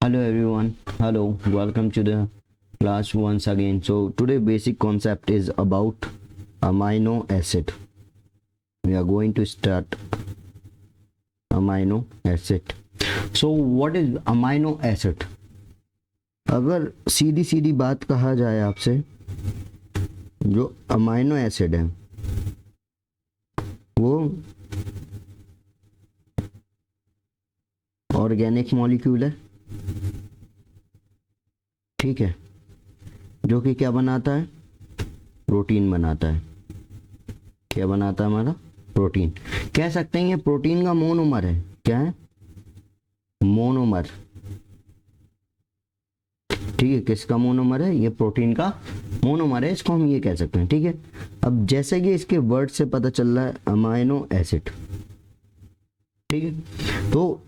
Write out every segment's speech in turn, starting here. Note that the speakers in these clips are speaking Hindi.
Hello everyone. Hello. Welcome to the class once again. So today basic concept is about amino acid. We are going to start amino acid. So what is amino acid? अगर सीधी सीधी बात कहा जाए आपसे, जो अमाइनो एसिड है वो ऑर्गेनिक मॉलिक्यूल है, ठीक है, जो कि क्या बनाता है, प्रोटीन बनाता है। क्या बनाता है हमारा? प्रोटीन। कह सकते हैं ये प्रोटीन का मोनोमर है। क्या है? मोनोमर। ठीक है, किसका मोनोमर है? ये प्रोटीन का मोनोमर है, इसको हम ये कह सकते हैं। ठीक है, अब जैसे कि इसके वर्ड से पता चल रहा है अमाइनो एसिड, ठीक है, तो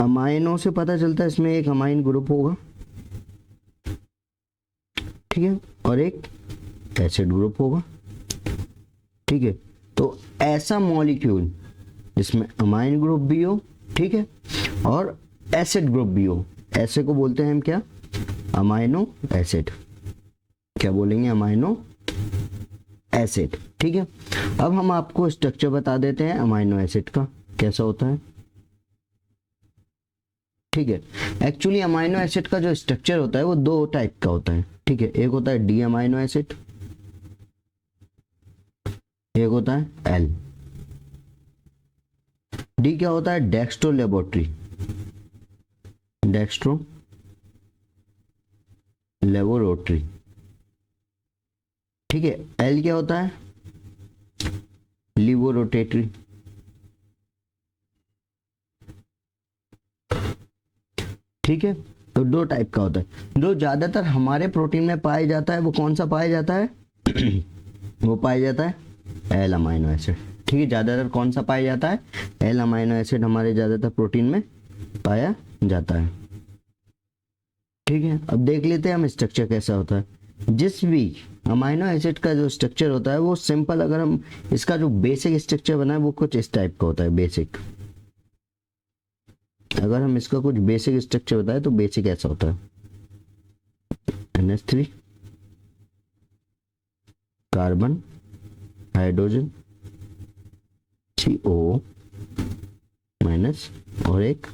अमाइनो से पता चलता है इसमें एक अमाइन ग्रुप होगा, ठीक है, और एक एसिड ग्रुप होगा। ठीक है, तो ऐसा मॉलिक्यूल जिसमें अमाइन ग्रुप भी हो, ठीक है, और एसिड ग्रुप भी हो, ऐसे को बोलते हैं हम क्या? Amino acid. क्या बोलेंगे? Amino acid. ठीक है, अब हम आपको स्ट्रक्चर बता देते हैं अमाइनो एसिड का कैसा होता है। ठीक है, एक्चुअली अमाइनो एसिड का जो स्ट्रक्चर होता है वो दो टाइप का होता है। ठीक है, एक होता है डी अमाइनो एसिड, एक होता है एल। डी क्या होता है? Dextro laboratory, dextro laboratory. ठीक है, एल क्या होता है? लिबोरोटेटरी। ठीक है, तो दो टाइप का होता है। जो ज्यादातर हमारे प्रोटीन में पाया जाता है वो कौन सा पाया जाता है? वो पाया जाता है एल अमाइनो एसिड। ठीक है, ज्यादातर कौन सा पाया जाता है? एल अमाइनो एसिड हमारे ज्यादातर प्रोटीन में पाया जाता है। ठीक है, अब देख लेते हैं हम स्ट्रक्चर कैसा होता है। जिस भी अमाइनो एसिड का जो स्ट्रक्चर होता है वो सिंपल, अगर हम इसका जो बेसिक स्ट्रक्चर बना है वो कुछ इस टाइप का होता है। बेसिक, अगर हम इसका कुछ बेसिक स्ट्रक्चर बताए तो बेसिक ऐसा होता है NH3 carbon hydrogen CO minus और एक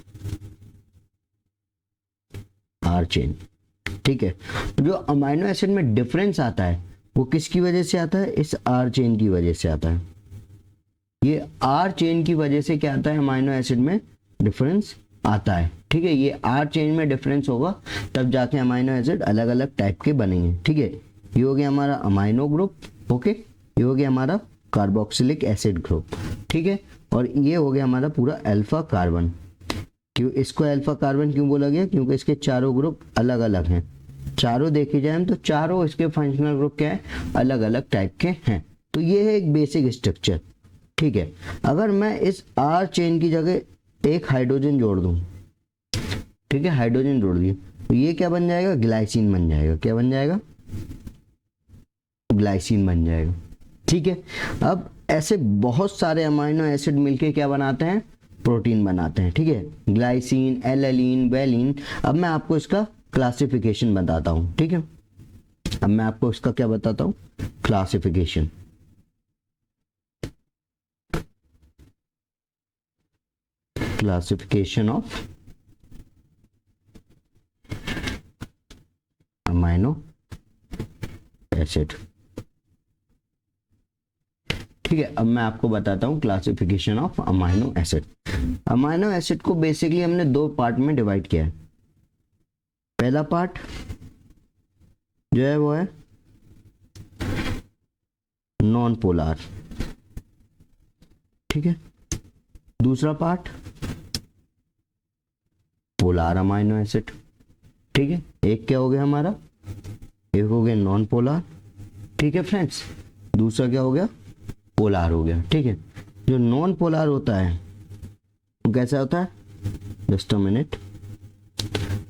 R चेन। ठीक है, जो अमाइनो एसिड में डिफरेंस आता है वो किसकी वजह से आता है? इस R चेन की वजह से आता है। ये R चेन की वजह से क्या आता है? अमाइनो एसिड में डिफरेंस आता है। ठीक है, ये R चेन में डिफरेंस होगा तब जाके अमाइनो एसिड अलग अलग टाइप के बनेंगे। ठीक है, ये हो गया हमारा अमाइनो ग्रुप। ओके, ये हो गया हमारा कार्बोक्सिलिक एसिड ग्रुप। ठीक है, और ये हो गया हमारा पूरा अल्फा कार्बन। क्यों इसको अल्फा कार्बन क्यों बोला गया? क्योंकि इसके चारों ग्रुप अलग अलग हैं। चारों देखे जाए तो चारों इसके फंक्शनल ग्रुप क्या है? अलग अलग टाइप के हैं। तो ये है एक बेसिक स्ट्रक्चर। ठीक है, अगर मैं इस R चेन की जगह एक हाइड्रोजन जोड़ दूं, ठीक है, हाइड्रोजन जोड़ दिए, तो ये क्या बन जाएगा? ग्लाइसिन बन जाएगा। क्या बन जाएगा? ग्लाइसिन बन जाएगा। ठीक है, अब ऐसे बहुत सारे अमाइनो एसिड मिलके क्या बनाते हैं? प्रोटीन बनाते हैं। ठीक है, ग्लाइसिन, एलानिन, वेलिन। अब मैं आपको इसका क्लासिफिकेशन बताता हूं। ठीक है, अब मैं आपको इसका क्या बताता हूं? Classification. Classification of amino acid. ठीक है, अब मैं आपको बताता हूं classification of amino acid. Amino acid को बेसिकली हमने दो पार्ट में डिवाइड किया है। पहला पार्ट जो है वो है नॉन पोलार। ठीक है, दूसरा पार्ट पोलार अमाइनो एसिड। ठीक है, एक क्या हो गया हमारा? एक हो गया नॉन पोलार। ठीक है फ्रेंड्स, दूसरा क्या हो गया? पोलार हो गया। ठीक है, जो नॉन पोलार होता है वो कैसा होता है? जस्ट अ मिनट,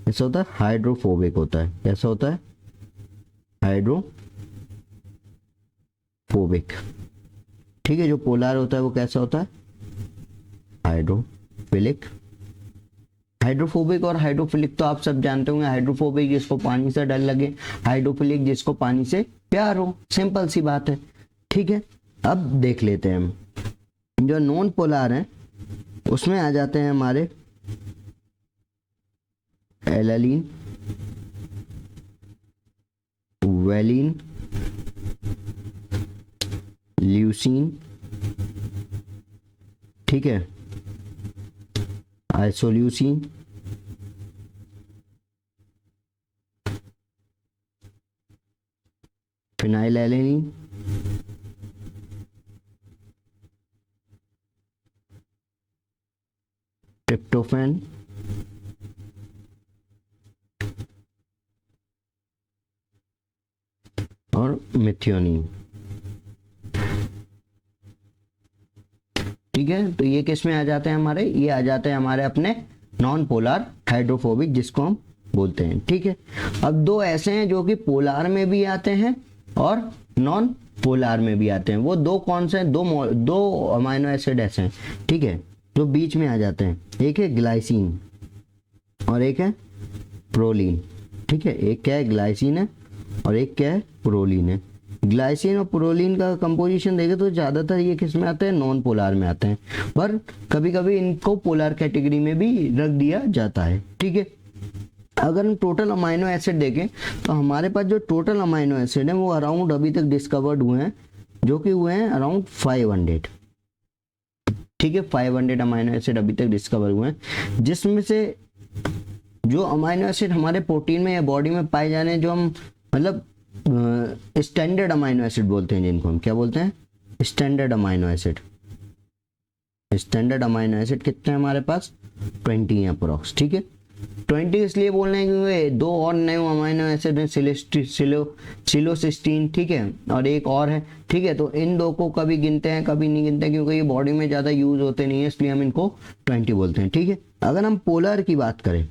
ऐसा होता है हाइड्रोफोबिक होता है। कैसा होता है? हाइड्रोफोबिक। ठीक है, जो पोलार होता है वो कैसा होता है? हाइड्रोफिलिक। हाइड्रोफोबिक और हाइड्रोफिलिक तो आप सब जानते होंगे। हाइड्रोफोबिक जिसको पानी से डर लगे, हाइड्रोफिलिक जिसको पानी से प्यार हो, सिंपल सी बात है, ठीक है। अब देख लेते हैं हम जो नॉन पोलर हैं उसमें आ जाते हैं हमारे एलालीन, वेलिन, ल्यूसीन, ठीक है, आइसोल्यूसीन, फिनाइलएलेनिन, ट्रिप्टोफैन, और मिथियोनिन, ठीक है। तो ये किस में आ जाते हैं हमारे, ये आ जाते हैं हमारे अपने नॉन पोलर हाइड्रोफोबिक जिसको हम बोलते हैं, ठीक है। अब दो ऐसे हैं जो कि पोलर में भी आते हैं और नॉन पोलर में भी आते हैं। वो दो कौन से हैं, दो अमाइनो एसिड ऐसे हैं, ठीक है, जो बीच में आ जाते हैं। एक है ग्लाइसिन और एक है प्रोलीन, ठीक है। एक क्या है, ग्लाइसिन है और एक क्या है, प्रोलीन है। ग्लाइसिन और प्रोलीन का कंपोजिशन देखें तो ज़्यादातर ये किस में आते हैं, नॉन पोलर में आते हैं, पर कभी कभी इनको पोलर कैटेगरी में भी रख दिया जाता है, ठीक है। अगर हम टोटल अमाइनो एसिड देखें तो हमारे पास जो टोटल अमाइनो एसिड है वो अराउंड अभी तक डिस्कवर्ड हुए हैं, जो कि हुए हैं अराउंड 500, ठीक है। 500 अमाइनो एसिड अभी तक डिस्कवर हुए हैं, जिसमें से जो अमाइनो एसिड हमारे प्रोटीन में या बॉडी में पाए जाने हैं, जो हम मतलब स्टैंडर्ड अमाइनो एसिड बोलते हैं, जिनको हम क्या बोलते हैं, standard amino acid. Standard amino acid कितने हैं हमारे पास, 20 हैं अप्रोक्स, ठीक है। 20 इसलिए बोल रहे हैं क्योंकि दो और नए अमाइनो एसिड हैं, सिलोसिस्टीन, ठीक है, और एक और है, ठीक है। तो इन दो को कभी गिनते हैं कभी नहीं गिनते हैं, क्योंकि ये बॉडी में ज़्यादा यूज होते नहीं है, इसलिए हम इनको 20 बोलते हैं, ठीक है। अगर हम पोलर की बात करें,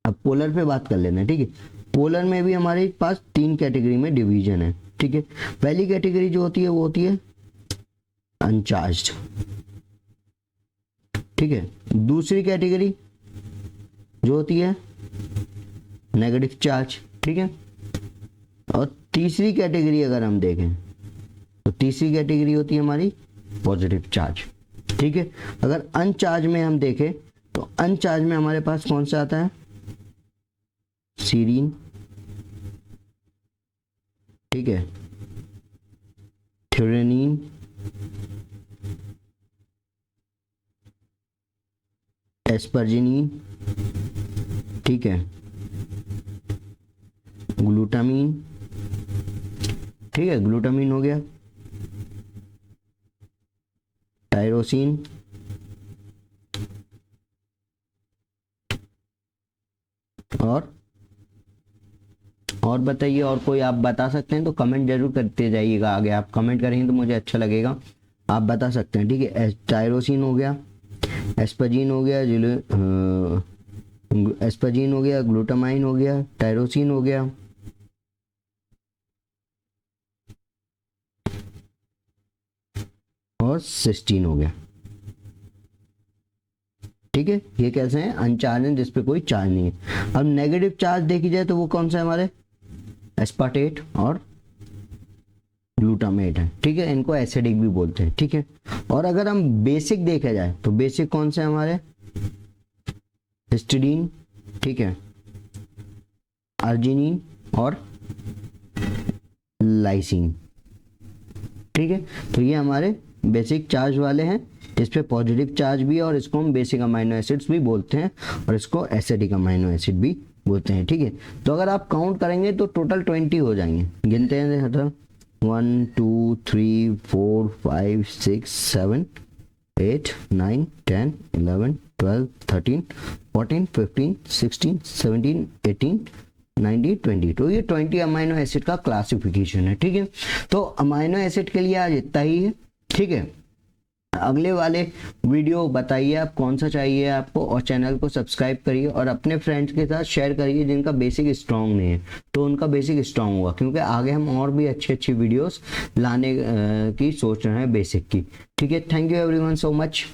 अब पोलर पे बात कर लेते हैं, ठीक है। पोलर में भी हमारे पास 3 कैटेगरी में डिवीजन है, ठीक है। पहली कैटेगरी जो होती है वो होती है अनचार्ज्ड, ठीक है। दूसरी कैटेगरी जो होती है नेगेटिव चार्ज, ठीक है। और तीसरी कैटेगरी अगर हम देखें तो तीसरी कैटेगरी होती है हमारी पॉजिटिव चार्ज, ठीक है। अगर अनचार्ज में हम देखें तो अनचार्ज में हमारे पास कौन सा आता है, सीरीन, ठीक है, थ्योरेनिन, एस्पर्जिनिन, ठीक है, ग्लूटामीन, ठीक है, ग्लूटामीन हो गया, टायरोसिन, और बताइए, और कोई आप बता सकते हैं तो कमेंट जरूर करते जाइएगा, आगे आप कमेंट करेंगे तो मुझे अच्छा लगेगा, आप बता सकते हैं, ठीक है। टायरोसिन हो गया, एस्पर्जिन हो गया, एस्पर्जिन हो गया, ग्लूटामाइन हो गया, टायरोसिन हो गया, और सिस्टीन हो गया, ठीक है। ये कैसे हैं, अनचार्ज हैं, जिसपे कोई चार्ज नहीं है। अब नेगेटिव चार्ज देखी जाए तो वो कौन सा है हमारे, एस्पार्टेट और ग्लूटामेट है, ठीक है। इनको एसिडिक भी बोलते हैं, ठीक है। और अगर हम बेसिक देखा जाए तो बेसिक कौन से हमारे, हिस्टिडीन, ठीक है, अर्जिनिन और लाइसिन, ठीक है। तो ये हमारे बेसिक चार्ज वाले हैं, इस पे पॉजिटिव चार्ज भी है, और इसको हम बेसिक अमाइनो एसिड्स भी बोलते हैं, और इसको एसिडिक अमाइनो एसिड भी बोलते हैं, ठीक है। तो अगर आप काउंट करेंगे तो टोटल 20 हो जाएंगे, गिनते हैं 1 2 3 4 5 6 7 8 9 10 11 12 13 14 15 16 17 18 19 20। तो ये 20 अमाइनो एसिड का क्लासिफिकेशन है, ठीक है। तो अमाइनो एसिड के लिए आज इतना ही है, ठीक है। अगले वाले वीडियो बताइए आप कौन सा चाहिए आपको, और चैनल को सब्सक्राइब करिए और अपने फ्रेंड्स के साथ शेयर करिए जिनका बेसिक स्ट्रांग नहीं है, तो उनका बेसिक स्ट्रांग होगा, क्योंकि आगे हम और भी अच्छी वीडियोस लाने की सोच रहे हैं बेसिक की, ठीक है। Thank you everyone so much.